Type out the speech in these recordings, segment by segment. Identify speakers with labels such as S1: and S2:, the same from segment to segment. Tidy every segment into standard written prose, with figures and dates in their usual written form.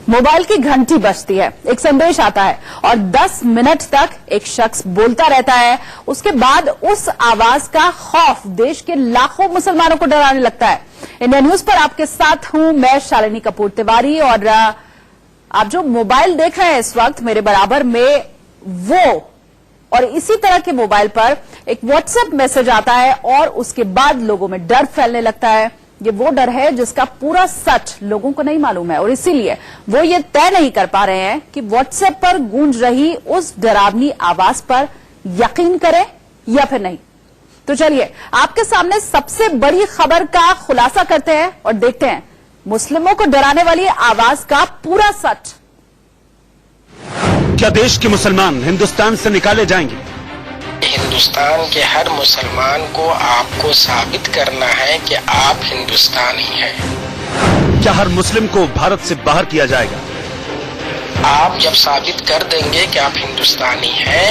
S1: Mobile की घंटी बजती है, एक संदेश आता है और 10 मिनट तक एक शख्स बोलता रहता है। उसके बाद उस आवाज का खौफ देश के लाखों मुसलमानों को डराने लगता है। इंडिया न्यूज पर आपके साथ हूं मैं शालिनी कपूर तिवारी और आप जो मोबाइल देख रहे हैं इस वक्त मेरे बराबर में वो और इसी तरह के मोबाइल पर एक व्हाट्सएप मैसेज आता है और उसके बाद लोगों में डर फैलने लगता है। ये वो डर है जिसका पूरा सच लोगों को नहीं मालूम है और इसीलिए वो ये तय नहीं कर पा रहे हैं कि व्हाट्सएप पर गूंज रही उस डरावनी आवाज पर यकीन करें या फिर नहीं। तो चलिए आपके सामने सबसे बड़ी खबर का खुलासा करते हैं और देखते हैं मुस्लिमों को डराने वाली आवाज का पूरा सच।
S2: क्या देश के मुसलमान हिंदुस्तान से निकाले जाएंगे?
S3: हिंदुस्तान के हर मुसलमान को आपको साबित करना है कि आप हिंदुस्तानी हैं।
S2: क्या हर मुस्लिम को भारत से बाहर किया जाएगा?
S3: आप जब साबित कर देंगे कि आप हिंदुस्तानी हैं,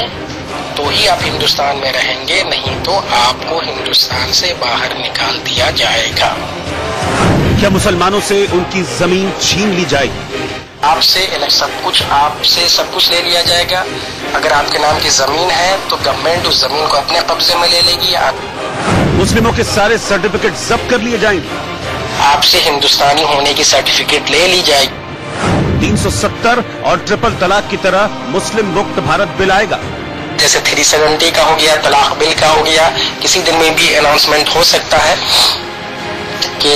S3: तो ही आप हिंदुस्तान में रहेंगे, नहीं तो आपको हिंदुस्तान से बाहर निकाल दिया जाएगा।
S2: क्या मुसलमानों से उनकी जमीन छीन ली जाएगी?
S3: आपसे सब कुछ ले लिया जाएगा। अगर आपके नाम की जमीन है तो गवर्नमेंट उस जमीन को अपने कब्जे में ले लेगी।
S2: मुस्लिमों के सारे सर्टिफिकेट जब्त कर लिए जाएंगे।
S3: आपसे हिंदुस्तानी होने की सर्टिफिकेट ले ली जाएगी।
S2: 370 और ट्रिपल तलाक की तरह मुस्लिम मुक्त भारत बिल आएगा।
S3: जैसे 370 का हो गया, तलाक बिल का हो गया। किसी दिन में भी अनाउंसमेंट हो सकता है कि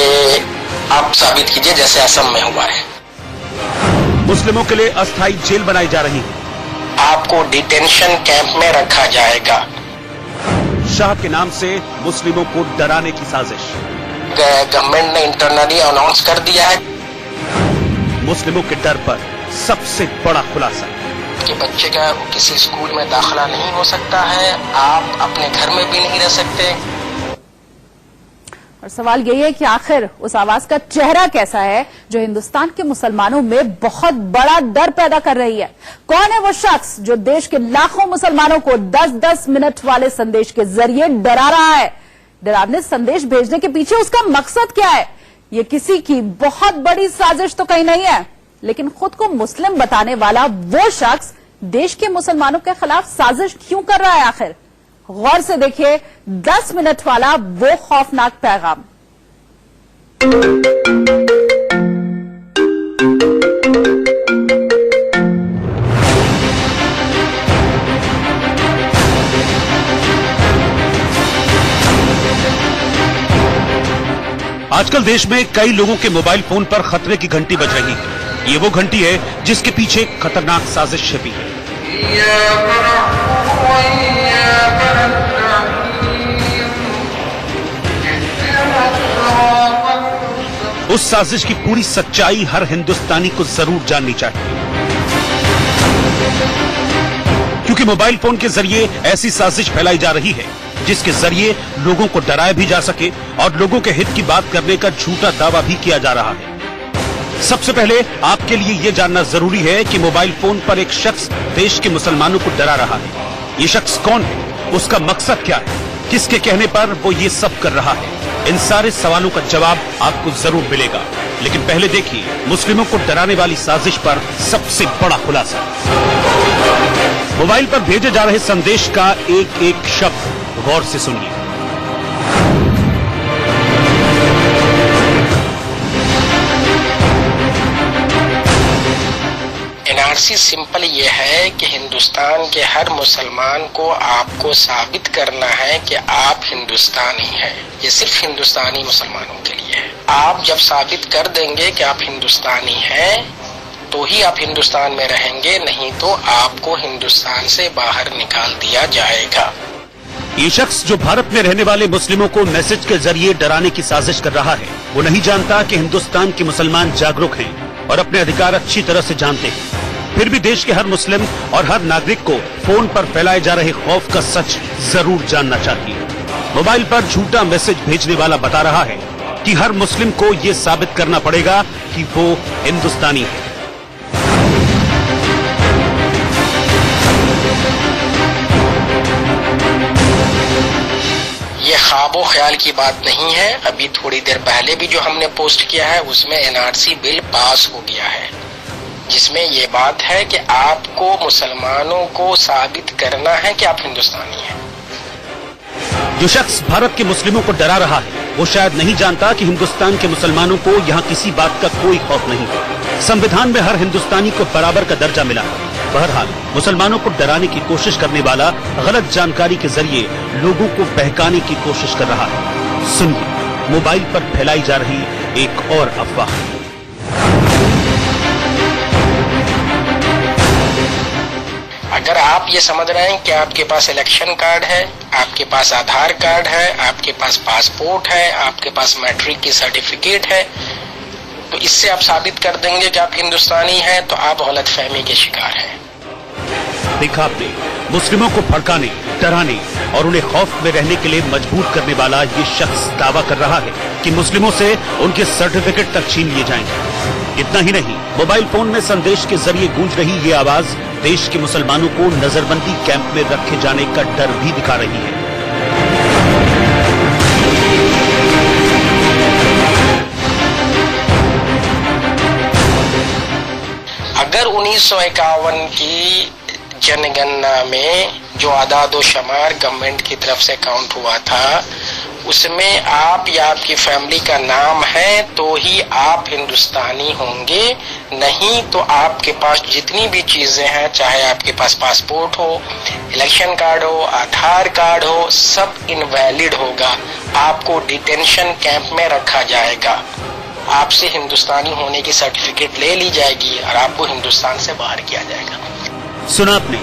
S3: आप साबित कीजिए, जैसे असम में हुआ है।
S2: मुस्लिमों के लिए अस्थायी जेल बनाई जा रही है।
S3: आपको डिटेंशन कैंप में रखा जाएगा।
S2: शाह के नाम से मुस्लिमों को डराने की साजिश।
S3: गवर्नमेंट ने इंटरनली अनाउंस कर दिया है।
S2: मुस्लिमों के डर पर सबसे बड़ा खुलासा
S3: कि बच्चे का किसी स्कूल में दाखिला नहीं हो सकता है, आप अपने घर में भी नहीं रह सकते।
S1: और सवाल यही है कि आखिर उस आवाज का चेहरा कैसा है जो हिंदुस्तान के मुसलमानों में बहुत बड़ा डर पैदा कर रही है। कौन है वो शख्स जो देश के लाखों मुसलमानों को 10-10 मिनट वाले संदेश के जरिए डरा रहा है? डरावने संदेश भेजने के पीछे उसका मकसद क्या है? ये किसी की बहुत बड़ी साजिश तो कहीं नहीं है, लेकिन खुद को मुस्लिम बताने वाला वो शख्स देश के मुसलमानों के खिलाफ साजिश क्यों कर रहा है आखिर? गौर से देखिए 10 मिनट वाला वो खौफनाक पैगाम।
S2: आजकल देश में कई लोगों के मोबाइल फोन पर खतरे की घंटी बज रही है। ये वो घंटी है जिसके पीछे एक खतरनाक साजिश छिपी है। उस साजिश की पूरी सच्चाई हर हिंदुस्तानी को जरूर जाननी चाहिए, क्योंकि मोबाइल फोन के जरिए ऐसी साजिश फैलाई जा रही है जिसके जरिए लोगों को डराया भी जा सके और लोगों के हित की बात करने का झूठा दावा भी किया जा रहा है। सबसे पहले आपके लिए यह जानना जरूरी है कि मोबाइल फोन पर एक शख्स देश के मुसलमानों को डरा रहा है। ये शख्स कौन है, उसका मकसद क्या है, किसके कहने पर वो ये सब कर रहा है? इन सारे सवालों का जवाब आपको जरूर मिलेगा, लेकिन पहले देखिए मुस्लिमों को डराने वाली साजिश पर सबसे बड़ा खुलासा। मोबाइल पर भेजे जा रहे संदेश का एक एक शब्द गौर से सुनिए।
S3: एनआरसी सिंपल ये है कि हिंदुस्तान के हर मुसलमान को आपको साबित करना है कि आप हिंदुस्तानी हैं। ये सिर्फ हिंदुस्तानी मुसलमानों के लिए है। आप जब साबित कर देंगे कि आप हिंदुस्तानी हैं, तो ही आप हिंदुस्तान में रहेंगे, नहीं तो आपको हिंदुस्तान से बाहर निकाल दिया जाएगा।
S2: ये शख्स जो भारत में रहने वाले मुस्लिमों को मैसेज के जरिए डराने की साजिश कर रहा है, वो नहीं जानता कि हिंदुस्तान के मुसलमान जागरूक हैं और अपने अधिकार अच्छी तरह से जानते हैं। फिर भी देश के हर मुस्लिम और हर नागरिक को फोन पर फैलाए जा रहे खौफ का सच जरूर जानना चाहिए। मोबाइल पर झूठा मैसेज भेजने वाला बता रहा है कि हर मुस्लिम को ये साबित करना पड़ेगा कि वो हिंदुस्तानी है।
S3: ये ख्वाबो ख्याल की बात नहीं है। अभी थोड़ी देर पहले भी जो हमने पोस्ट किया है उसमें एनआरसी बिल पास हो गया है। जिसमें ये बात है कि आपको मुसलमानों को साबित करना है कि आप हिंदुस्तानी हैं।
S2: जो शख्स भारत के मुस्लिमों को डरा रहा है वो शायद नहीं जानता कि हिंदुस्तान के मुसलमानों को यहाँ किसी बात का कोई खौफ नहीं है। संविधान में हर हिंदुस्तानी को बराबर का दर्जा मिला है। बहरहाल मुसलमानों को डराने की कोशिश करने वाला गलत जानकारी के जरिए लोगों को बहकाने की कोशिश कर रहा है। सुनिए मोबाइल पर फैलाई जा रही एक और अफवाह।
S3: अगर आप ये समझ रहे हैं कि आपके पास इलेक्शन कार्ड है, आपके पास आधार कार्ड है, आपके पास पासपोर्ट है, आपके पास मैट्रिक की सर्टिफिकेट है, तो इससे आप साबित कर देंगे कि आप हिंदुस्तानी हैं, तो आप गलतफहमी के शिकार हैं।
S2: देखा आपने, मुस्लिमों को भड़काने, डराने और उन्हें खौफ में रहने के लिए मजबूर करने वाला ये शख्स दावा कर रहा है कि मुस्लिमों से उनके सर्टिफिकेट तक छीन लिए जाएंगे। इतना ही नहीं, मोबाइल फोन में संदेश के जरिए गूंज रही ये आवाज देश के मुसलमानों को नजरबंदी कैंप में रखे जाने का डर भी दिखा रही है।
S3: अगर 1951 की जनगणना में जो आदादो शमार गवर्नमेंट की तरफ से काउंट हुआ था, उसमें आप या आपकी फैमिली का नाम है तो ही आप हिंदुस्तानी होंगे, नहीं तो आपके पास जितनी भी चीजें हैं, चाहे आपके पास पासपोर्ट हो, इलेक्शन कार्ड हो, आधार कार्ड हो, सब इनवैलिड होगा। आपको डिटेंशन कैंप में रखा जाएगा, आपसे हिंदुस्तानी होने की सर्टिफिकेट ले ली जाएगी और आपको हिंदुस्तान से बाहर किया जाएगा।
S2: सुना आपने,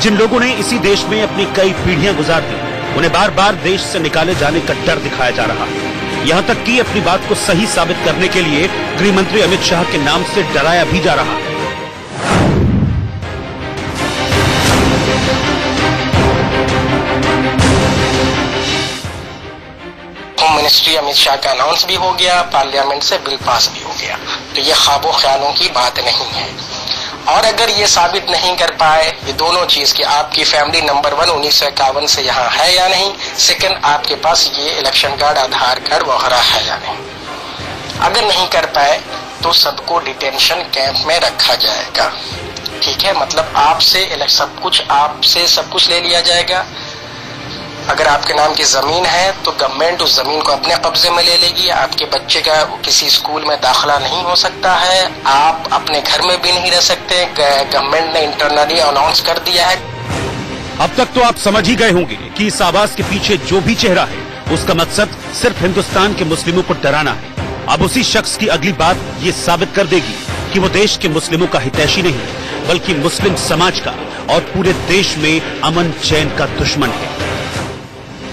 S2: जिन लोगों ने इसी देश में अपनी कई पीढ़ियां गुजार दी, उन्हें बार बार देश से निकाले जाने का डर दिखाया जा रहा है। यहाँ तक कि अपनी बात को सही साबित करने के लिए गृह मंत्री अमित शाह के नाम से डराया भी जा रहा है।
S3: होम मिनिस्ट्री अमित शाह का अनाउंस भी हो गया, पार्लियामेंट से बिल पास भी हो गया, तो ये ख्वाबो ख्यालों की बात नहीं है। और अगर ये साबित नहीं कर पाए ये दोनों चीज कि आपकी फैमिली नंबर 1 1951 से यहाँ है या नहीं, सेकंड आपके पास ये इलेक्शन कार्ड, आधार कार्ड वगैरह है या नहीं, अगर नहीं कर पाए तो सबको डिटेंशन कैंप में रखा जाएगा। ठीक है, मतलब आपसे सब कुछ ले लिया जाएगा। अगर आपके नाम की जमीन है तो गवर्नमेंट उस जमीन को अपने कब्जे में ले लेगी। आपके बच्चे का किसी स्कूल में दाखिला नहीं हो सकता है, आप अपने घर में भी नहीं रह सकते, गवर्नमेंट ने इंटरनली अनाउंस कर दिया है।
S2: अब तक तो आप समझ ही गए होंगे कि इस आवाज के पीछे जो भी चेहरा है उसका मकसद सिर्फ हिंदुस्तान के मुस्लिमों को डराना है। अब उसी शख्स की अगली बात ये साबित कर देगी कि वो देश के मुस्लिमों का हितैषी नहीं बल्कि मुस्लिम समाज का और पूरे देश में अमन चैन का दुश्मन है।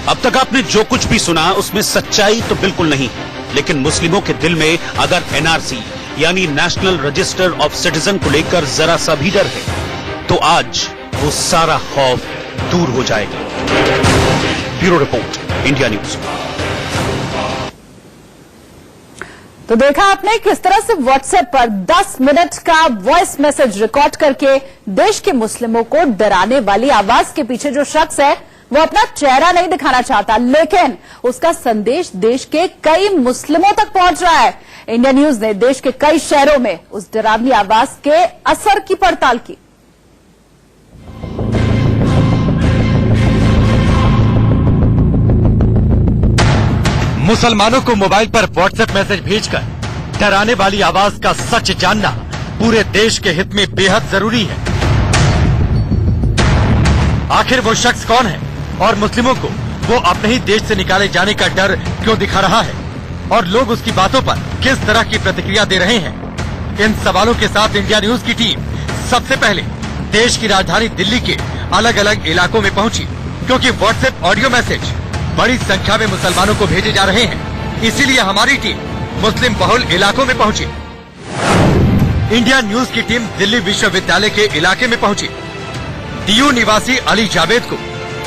S2: अब तक आपने जो कुछ भी सुना उसमें सच्चाई तो बिल्कुल नहीं है, लेकिन मुस्लिमों के दिल में अगर एनआरसी यानी नेशनल रजिस्टर ऑफ सिटीजन को लेकर जरा सा भी डर है तो आज वो सारा खौफ दूर हो जाएगा। Bureau report, India news.
S1: तो देखा आपने किस तरह से व्हाट्सएप पर 10 मिनट का वॉइस मैसेज रिकॉर्ड करके देश के मुस्लिमों को डराने वाली आवाज के पीछे जो शख्स है वो अपना चेहरा नहीं दिखाना चाहता, लेकिन उसका संदेश देश के कई मुस्लिमों तक पहुंच रहा है। इंडिया न्यूज ने देश के कई शहरों में उस डरावनी आवाज के असर की पड़ताल की।
S4: मुसलमानों को मोबाइल पर व्हाट्सएप मैसेज भेजकर डराने वाली आवाज का सच जानना पूरे देश के हित में बेहद जरूरी है। आखिर वो शख्स कौन है और मुस्लिमों को वो अपने ही देश से निकाले जाने का डर क्यों दिखा रहा है और लोग उसकी बातों पर किस तरह की प्रतिक्रिया दे रहे हैं? इन सवालों के साथ इंडिया न्यूज की टीम सबसे पहले देश की राजधानी दिल्ली के अलग अलग इलाकों में पहुंची, क्योंकि व्हाट्सएप ऑडियो मैसेज बड़ी संख्या में मुसलमानों को भेजे जा रहे हैं। इसीलिए हमारी टीम मुस्लिम बहुल इलाकों में पहुंची। इंडिया न्यूज की टीम दिल्ली विश्वविद्यालय के इलाके में पहुंची। डीयू निवासी अली जावेद को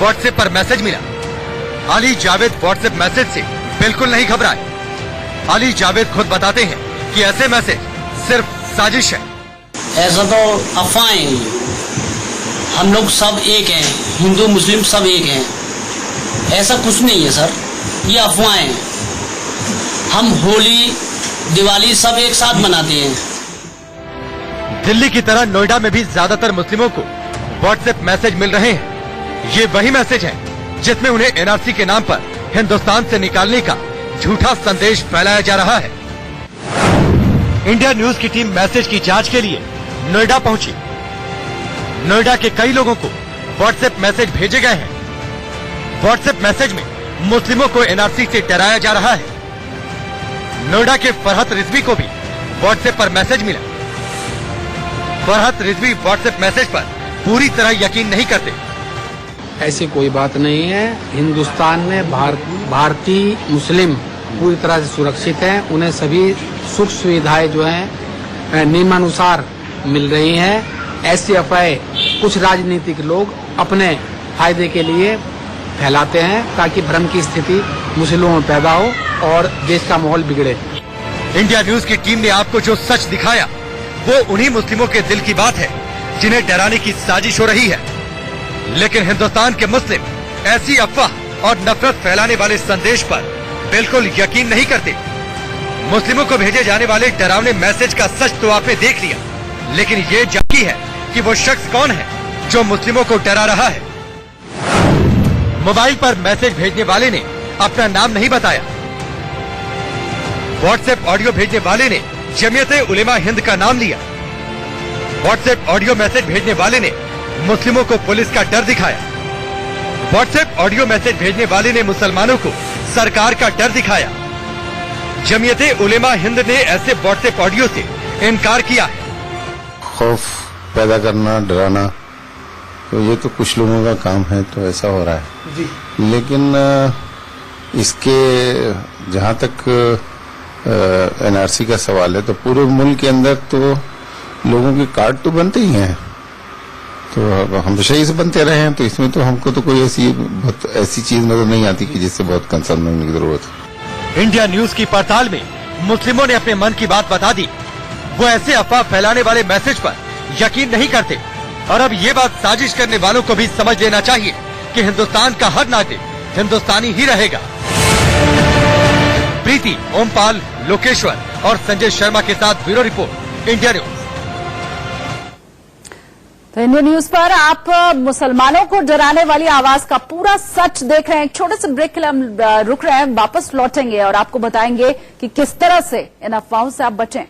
S4: व्हाट्सएप पर मैसेज मिला। अली जावेद व्हाट्सएप मैसेज से बिल्कुल नहीं घबराए। अली जावेद खुद बताते हैं कि ऐसे मैसेज सिर्फ साजिश है।
S5: ऐसा तो अफवाहें, हम लोग सब एक हैं, हिंदू मुस्लिम सब एक हैं, ऐसा कुछ नहीं है सर, ये अफवाहें हैं। हम होली दिवाली सब एक साथ मनाते हैं।
S4: दिल्ली की तरह नोएडा में भी ज्यादातर मुस्लिमों को व्हाट्सएप मैसेज मिल रहे हैं। ये वही मैसेज है जिसमें उन्हें एनआरसी के नाम पर हिंदुस्तान से निकालने का झूठा संदेश फैलाया जा रहा है। इंडिया न्यूज की टीम मैसेज की जांच के लिए नोएडा पहुंची। नोएडा के कई लोगों को व्हाट्सएप मैसेज भेजे गए हैं। व्हाट्सएप मैसेज में मुस्लिमों को एनआरसी से डराया जा रहा है। नोएडा के फरहत रिजवी को भी व्हाट्सएप पर मैसेज मिला। फरहत रिजवी व्हाट्सएप मैसेज पर पूरी तरह यकीन नहीं करते।
S6: ऐसी कोई बात नहीं है। हिंदुस्तान में भारतीय मुस्लिम पूरी तरह से सुरक्षित हैं। उन्हें सभी सुख सुविधाएं जो हैं नियमानुसार मिल रही हैं। ऐसी अफवाहें कुछ राजनीतिक लोग अपने फायदे के लिए फैलाते हैं ताकि भ्रम की स्थिति मुस्लिमों में पैदा हो और देश का माहौल बिगड़े।
S4: इंडिया न्यूज की टीम ने आपको जो सच दिखाया वो उन्हीं मुस्लिमों के दिल की बात है जिन्हें डराने की साजिश हो रही है। लेकिन हिंदुस्तान के मुस्लिम ऐसी अफवाह और नफरत फैलाने वाले संदेश पर बिल्कुल यकीन नहीं करते। मुस्लिमों को भेजे जाने वाले डरावने मैसेज का सच तो आपने देख लिया, लेकिन ये जांची है कि वो शख्स कौन है जो मुस्लिमों को डरा रहा है। मोबाइल पर मैसेज भेजने वाले ने अपना नाम नहीं बताया। व्हाट्सएप ऑडियो भेजने वाले ने जमीयत उलेमा हिंद का नाम लिया। व्हाट्सएप ऑडियो मैसेज भेजने वाले ने मुस्लिमों को पुलिस का डर दिखाया। व्हाट्सएप ऑडियो मैसेज भेजने वाले ने मुसलमानों को सरकार का डर दिखाया। जमीयत उलेमा हिंद ने ऐसे व्हाट्सएप ऑडियो से इनकार किया है।
S7: खौफ पैदा करना, डराना, तो ये तो कुछ लोगों का काम है, तो ऐसा हो रहा है जी। लेकिन इसके जहाँ तक एनआरसी का सवाल है तो पूरे मुल्क के अंदर तो लोगों के कार्ड तो बनते ही हैं, तो हमेशा ही से बनते रहे हैं, तो इसमें तो हमको तो कोई ऐसी चीज नजर नहीं आती कि जिससे बहुत कंसर्न होने की जरूरत है।
S4: इंडिया न्यूज की पड़ताल में मुस्लिमों ने अपने मन की बात बता दी। वो ऐसे अफवाह फैलाने वाले मैसेज पर यकीन नहीं करते और अब ये बात साजिश करने वालों को भी समझ लेना चाहिए कि हिंदुस्तान का हर नागरिक हिंदुस्तानी ही रहेगा। प्रीति, ओमपाल, लोकेश्वर और संजय शर्मा के साथ ब्यूरो रिपोर्ट, इंडिया न्यूज।
S1: तो इंडिया न्यूज पर आप मुसलमानों को डराने वाली आवाज का पूरा सच देख रहे हैं। एक छोटे से ब्रेक के लिए हम रुक रहे हैं, वापस लौटेंगे और आपको बताएंगे कि किस तरह से इन अफवाहों से आप बचें।